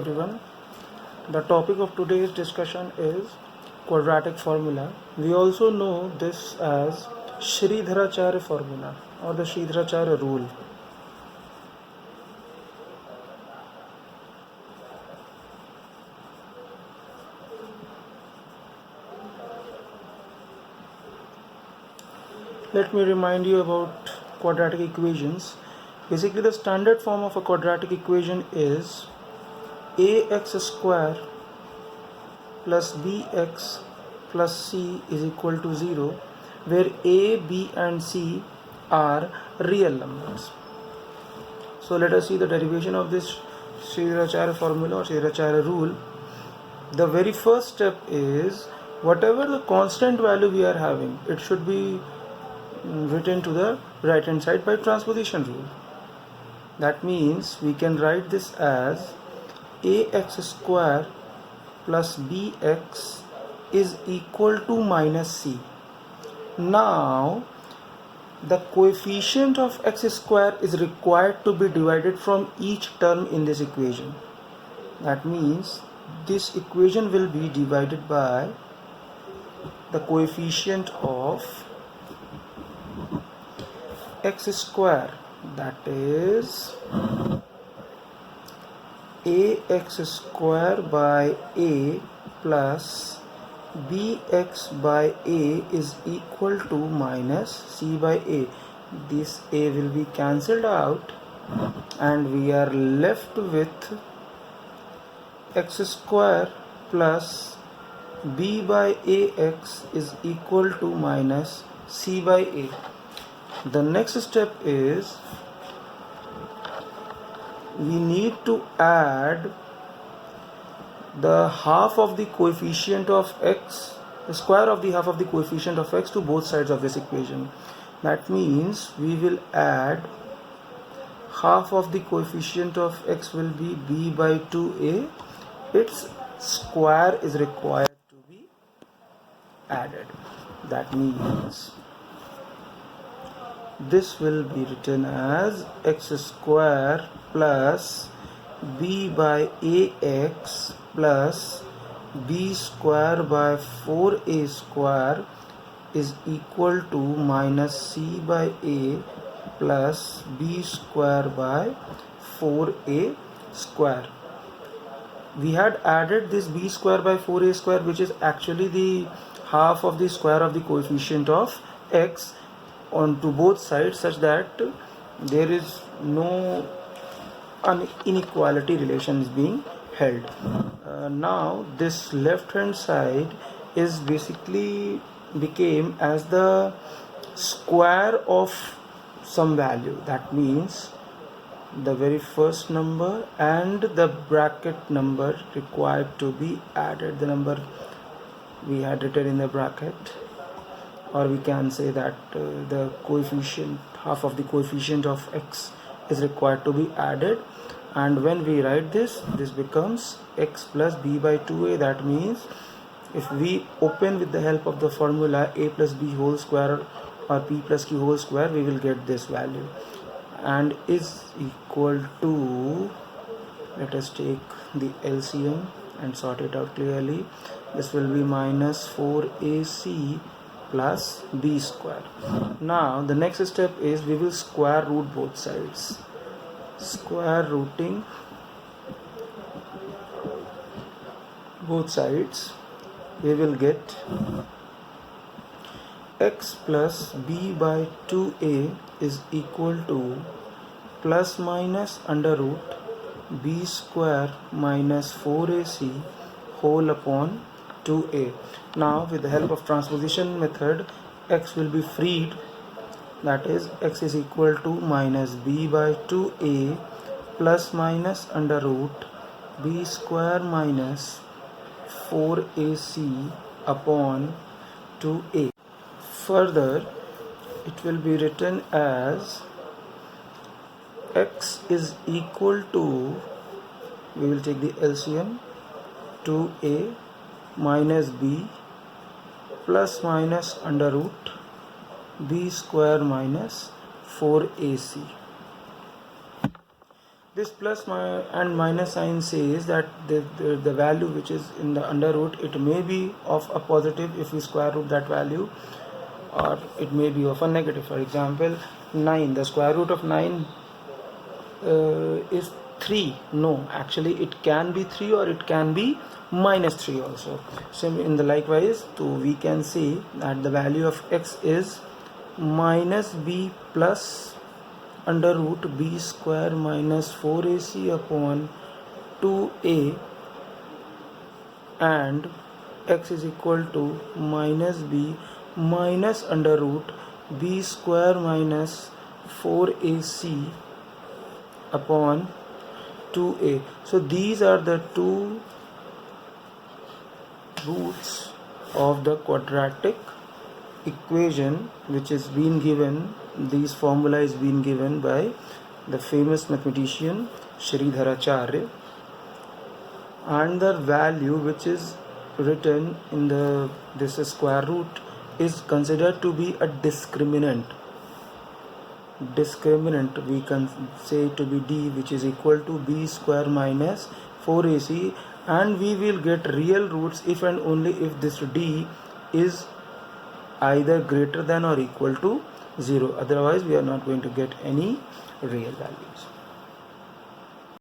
everyone. The topic of today's discussion is quadratic formula. We also know this as Shridharacharya formula or the Shridharacharya rule. Let me remind you about quadratic equations. Basically, the standard form of a quadratic equation is ax square plus bx plus c is equal to 0, where a, b and c are real numbers. So let us see the derivation of this Shridharacharya formula or Shridharacharya rule. The very first step is whatever the constant value we are having, it should be written to the right hand side by transposition rule. That means we can write this as ax square plus bx is equal to minus c. Now the coefficient of x square is required to be divided from each term in this equation. That means this equation will be divided by the coefficient of x square, that is ax square by a plus bx by a is equal to minus c by a. This a will be cancelled out and we are left with x square plus b by ax is equal to minus c by a. The next step is we need to add the half of the coefficient of x, the square of the half of the coefficient of x to both sides of this equation. That means we will add half of the coefficient of x will be b by 2a. Its square is required to be added. That means this will be written as x square plus b by ax plus b square by 4a square is equal to minus c by a plus b square by 4a square. We had added this b square by 4a square, which is actually the half of the square of the coefficient of x onto both sides, such that there is no inequality relation is being held. Now this left hand side is basically became as the square of some value. That means the very first number and the bracket number required to be added, the number we had written in the bracket, or we can say that the coefficient, half of the coefficient of x is required to be added. And when we write this becomes x plus b by 2a. That means if we open with the help of the formula a plus b whole square or p plus q whole square, we will get this value, and is equal to, let us take the LCM and sort it out clearly. This will be minus 4ac plus b square. Now the next step is we will square root both sides. Square rooting both sides, we will get x plus b by 2a is equal to plus minus under root b square minus 4ac whole upon 2a. Now with the help of transposition method, x will be freed. That is, x is equal to minus b by 2a plus minus under root b square minus 4ac upon 2a. Further, it will be written as x is equal to, we will take the LCM, 2a minus b plus minus under root b square minus 4ac. This plus and minus sign says that the value which is in the under root, it may be of a positive if we square root that value, or it may be of a negative. For example, 9, the square root of 9 is 3. No, actually it can be 3 or it can be minus 3 also. So in the likewise, we can see that the value of x is minus b plus under root b square minus 4ac upon 2a, and x is equal to minus b minus under root b square minus 4ac upon 2a. So these are the two roots of the quadratic equation which is being given. This formula is being given by the famous mathematician Shridharacharya, and the value which is written in this square root is considered to be a discriminant. Discriminant we can say to be d, which is equal to b square minus 4ac, and we will get real roots if and only if this d is either greater than or equal to 0. Otherwise we are not going to get any real values.